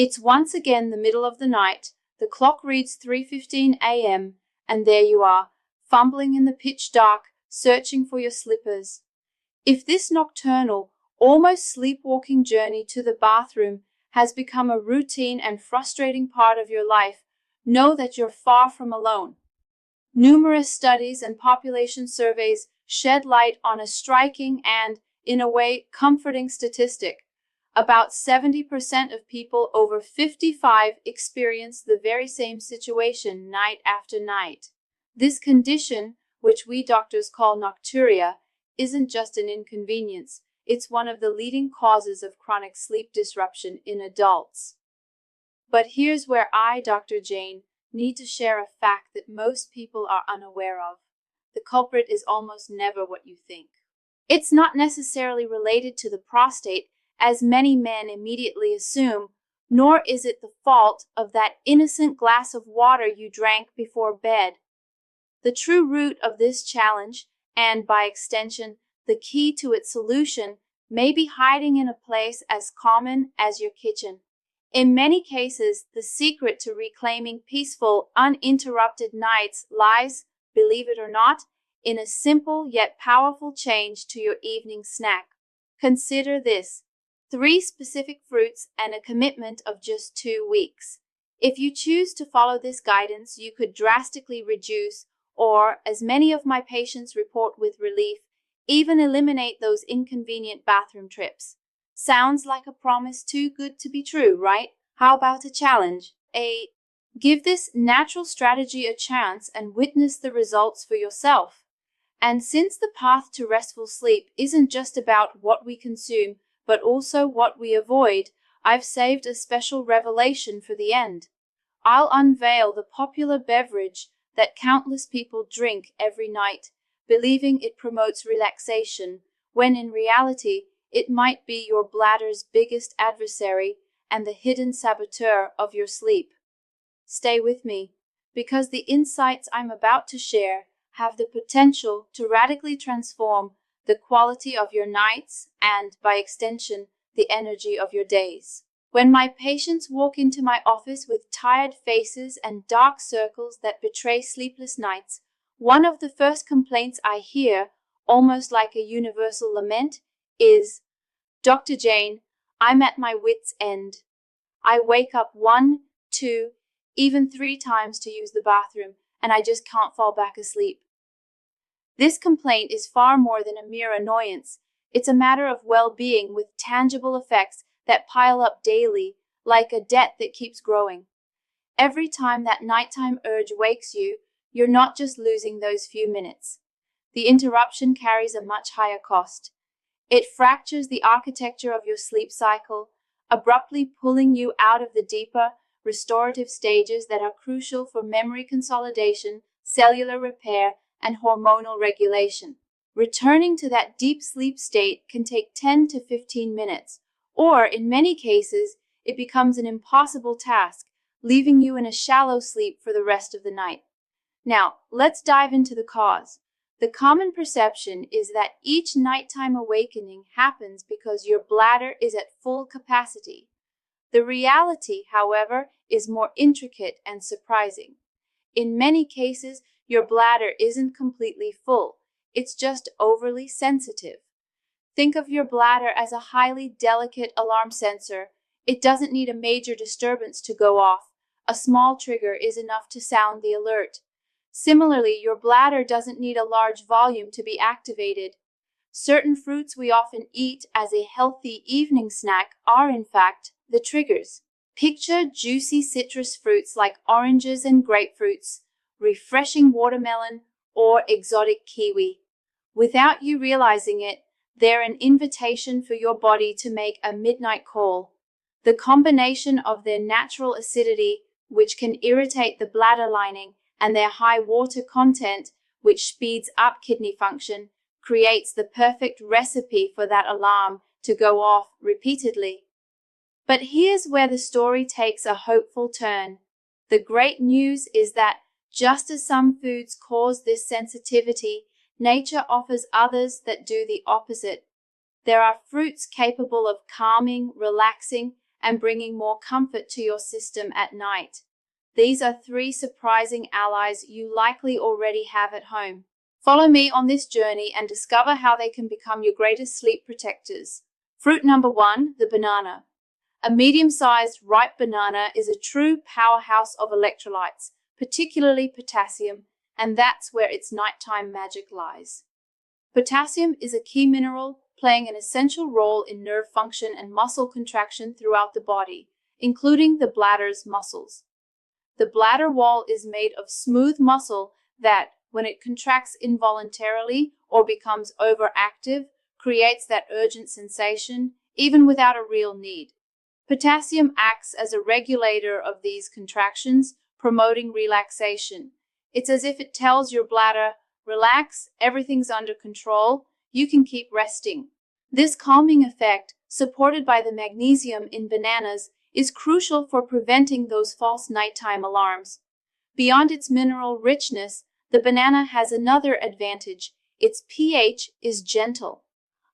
It's once again the middle of the night, the clock reads 3:15 a.m., and there you are, fumbling in the pitch dark, searching for your slippers. If this nocturnal, almost sleepwalking journey to the bathroom has become a routine and frustrating part of your life, know that you're far from alone. Numerous studies and population surveys shed light on a striking and, in a way, comforting statistic. About 70% of people over 55 experience the very same situation night after night. This condition, which we doctors call nocturia, isn't just an inconvenience, it's one of the leading causes of chronic sleep disruption in adults. But here's where I, Dr. Jane, need to share a fact that most people are unaware of. The culprit is almost never what you think. It's not necessarily related to the prostate, as many men immediately assume, nor is it the fault of that innocent glass of water you drank before bed. The true root of this challenge, and by extension, the key to its solution, may be hiding in a place as common as your kitchen. In many cases, the secret to reclaiming peaceful, uninterrupted nights lies, believe it or not, in a simple yet powerful change to your evening snack. Consider this: 3 specific fruits and a commitment of just 2 weeks. If you choose to follow this guidance, you could drastically reduce, or, as many of my patients report with relief, even eliminate those inconvenient bathroom trips. Sounds like a promise too good to be true, right? How about a challenge? Give this natural strategy a chance and witness the results for yourself. And since the path to restful sleep isn't just about what we consume, but also what we avoid, I've saved a special revelation for the end. I'll unveil the popular beverage that countless people drink every night, believing it promotes relaxation, when in reality, it might be your bladder's biggest adversary and the hidden saboteur of your sleep. Stay with me, because the insights I'm about to share have the potential to radically transform the quality of your nights and, by extension, the energy of your days. When my patients walk into my office with tired faces and dark circles that betray sleepless nights, one of the first complaints I hear, almost like a universal lament, is, "Dr. Jane, I'm at my wit's end. I wake up 1, 2, even 3 times to use the bathroom, and I just can't fall back asleep." This complaint is far more than a mere annoyance. It's a matter of well-being with tangible effects that pile up daily, like a debt that keeps growing. Every time that nighttime urge wakes you, you're not just losing those few minutes. The interruption carries a much higher cost. It fractures the architecture of your sleep cycle, abruptly pulling you out of the deeper, restorative stages that are crucial for memory consolidation, cellular repair, and hormonal regulation. Returning to that deep sleep state can take 10 to 15 minutes, or in many cases, it becomes an impossible task, leaving you in a shallow sleep for the rest of the night. Now, let's dive into the cause. The common perception is that each nighttime awakening happens because your bladder is at full capacity. The reality, however, is more intricate and surprising. In many cases, your bladder isn't completely full. It's just overly sensitive. Think of your bladder as a highly delicate alarm sensor. It doesn't need a major disturbance to go off. A small trigger is enough to sound the alert. Similarly, your bladder doesn't need a large volume to be activated. Certain fruits we often eat as a healthy evening snack are, in fact, the triggers. Picture juicy citrus fruits like oranges and grapefruits, refreshing watermelon, or exotic kiwi. Without you realizing it, they're an invitation for your body to make a midnight call. The combination of their natural acidity, which can irritate the bladder lining, and their high water content, which speeds up kidney function, creates the perfect recipe for that alarm to go off repeatedly. But here's where the story takes a hopeful turn. The great news is that just as some foods cause this sensitivity, nature offers others that do the opposite. There are fruits capable of calming, relaxing, and bringing more comfort to your system at night. These are 3 surprising allies you likely already have at home. Follow me on this journey and discover how they can become your greatest sleep protectors. Fruit number 1, the banana. A medium-sized, ripe banana is a true powerhouse of electrolytes, particularly potassium, and that's where its nighttime magic lies. Potassium is a key mineral playing an essential role in nerve function and muscle contraction throughout the body, including the bladder's muscles. The bladder wall is made of smooth muscle that, when it contracts involuntarily or becomes overactive, creates that urgent sensation, even without a real need. Potassium acts as a regulator of these contractions, promoting relaxation. It's as if it tells your bladder, relax, everything's under control, you can keep resting. This calming effect, supported by the magnesium in bananas, is crucial for preventing those false nighttime alarms. Beyond its mineral richness, the banana has another advantage. Its pH is gentle.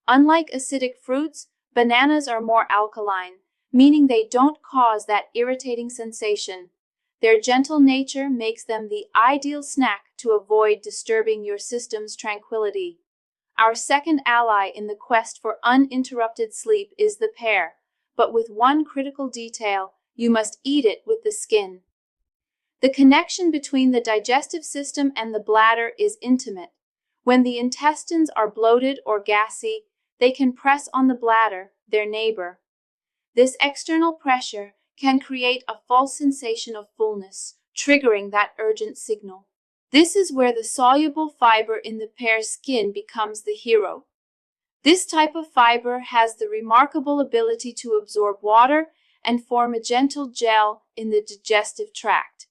Unlike acidic fruits, bananas are more alkaline, meaning they don't cause that irritating sensation. Their gentle nature makes them the ideal snack to avoid disturbing your system's tranquility. Our second ally in the quest for uninterrupted sleep is the pear, but with one critical detail: you must eat it with the skin. The connection between the digestive system and the bladder is intimate. When the intestines are bloated or gassy, they can press on the bladder, their neighbor. This external pressure can create a false sensation of fullness, triggering that urgent signal. This is where the soluble fiber in the pear's skin becomes the hero. This type of fiber has the remarkable ability to absorb water and form a gentle gel in the digestive tract.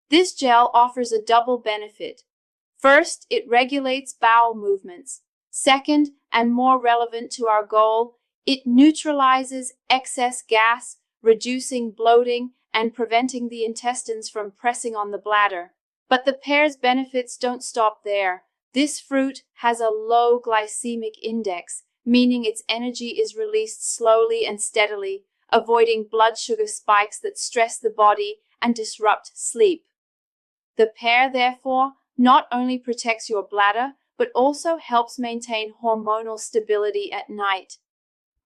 This gel offers a double benefit. First, it regulates bowel movements. Second, and more relevant to our goal, it neutralizes excess gas, reducing bloating and preventing the intestines from pressing on the bladder. But the pear's benefits don't stop there. This fruit has a low glycemic index, meaning its energy is released slowly and steadily, avoiding blood sugar spikes that stress the body and disrupt sleep. The pear, therefore, not only protects your bladder, but also helps maintain hormonal stability at night.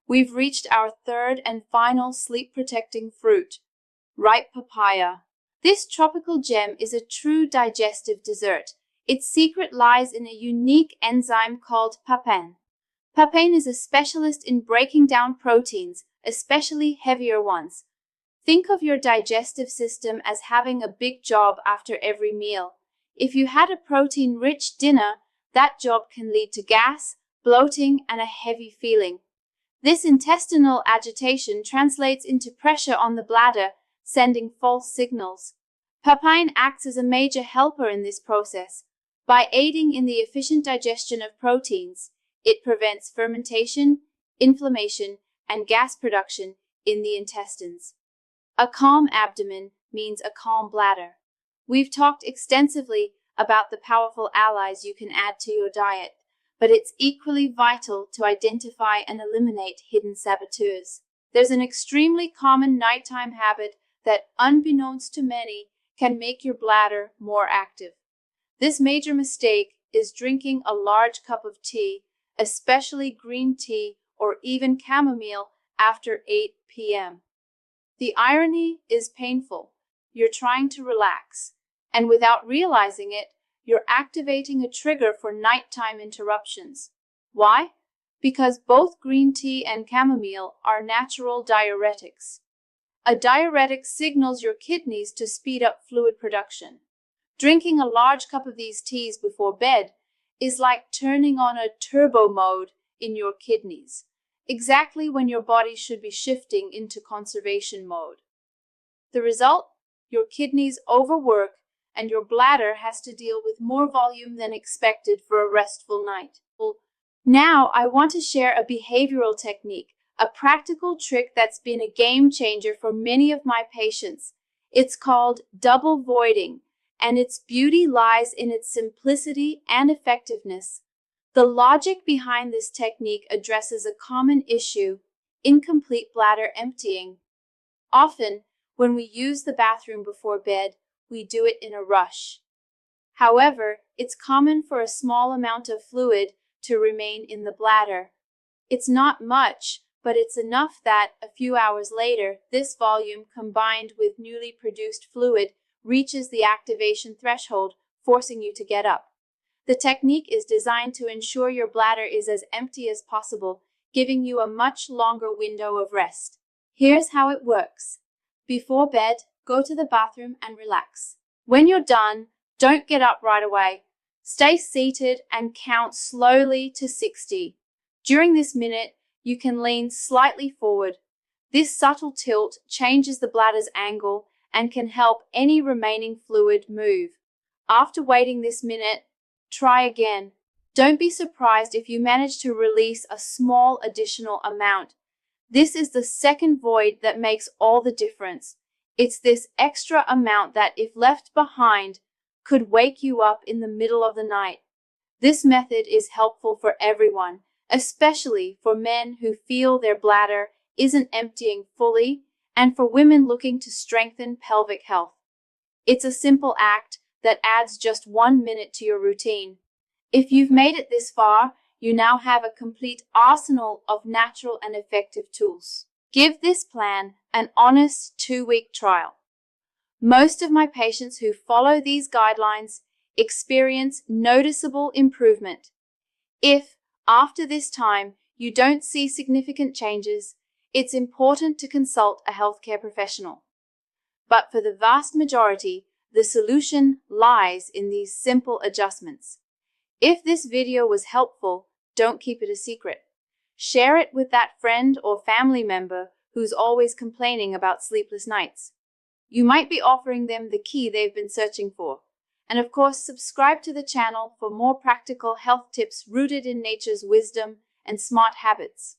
We've reached our third and final sleep-protecting fruit, ripe papaya. This tropical gem is a true digestive dessert. Its secret lies in a unique enzyme called papain. Papain is a specialist in breaking down proteins, especially heavier ones. Think of your digestive system as having a big job after every meal. If you had a protein-rich dinner, that job can lead to gas, bloating, and a heavy feeling. This intestinal agitation translates into pressure on the bladder, sending false signals. Papain acts as a major helper in this process. By aiding in the efficient digestion of proteins, it prevents fermentation, inflammation, and gas production in the intestines. A calm abdomen means a calm bladder. We've talked extensively about the powerful allies you can add to your diet, but it's equally vital to identify and eliminate hidden saboteurs. There's an extremely common nighttime habit that, unbeknownst to many, can make your bladder more active. This major mistake is drinking a large cup of tea, especially green tea or even chamomile, after 8 p.m. The irony is painful. You're trying to relax, and without realizing it, you're activating a trigger for nighttime interruptions. Why? Because both green tea and chamomile are natural diuretics. A diuretic signals your kidneys to speed up fluid production. Drinking a large cup of these teas before bed is like turning on a turbo mode in your kidneys, exactly when your body should be shifting into conservation mode. The result? Your kidneys overwork and your bladder has to deal with more volume than expected for a restful night. Now, I want to share a behavioral technique, a practical trick that's been a game changer for many of my patients. It's called double voiding, and its beauty lies in its simplicity and effectiveness. The logic behind this technique addresses a common issue: incomplete bladder emptying. Often, when we use the bathroom before bed, we do it in a rush. However, it's common for a small amount of fluid to remain in the bladder. It's not much, but it's enough that, a few hours later, this volume, combined with newly produced fluid, reaches the activation threshold, forcing you to get up. The technique is designed to ensure your bladder is as empty as possible, giving you a much longer window of rest. Here's how it works. Before bed, go to the bathroom and relax. When you're done, don't get up right away. Stay seated and count slowly to 60. During this minute, you can lean slightly forward. This subtle tilt changes the bladder's angle and can help any remaining fluid move. After waiting this minute, try again. Don't be surprised if you manage to release a small additional amount. This is the second void that makes all the difference. It's this extra amount that, if left behind, could wake you up in the middle of the night. This method is helpful for everyone, especially for men who feel their bladder isn't emptying fully, and for women looking to strengthen pelvic health. It's a simple act that adds just 1 minute to your routine. If you've made it this far, you now have a complete arsenal of natural and effective tools. Give this plan an honest 2-week trial. Most of my patients who follow these guidelines experience noticeable improvement. If, after this time, you don't see significant changes, it's important to consult a healthcare professional. But for the vast majority, the solution lies in these simple adjustments. If this video was helpful, don't keep it a secret. Share it with that friend or family member who's always complaining about sleepless nights. You might be offering them the key they've been searching for. And of course, subscribe to the channel for more practical health tips rooted in nature's wisdom and smart habits.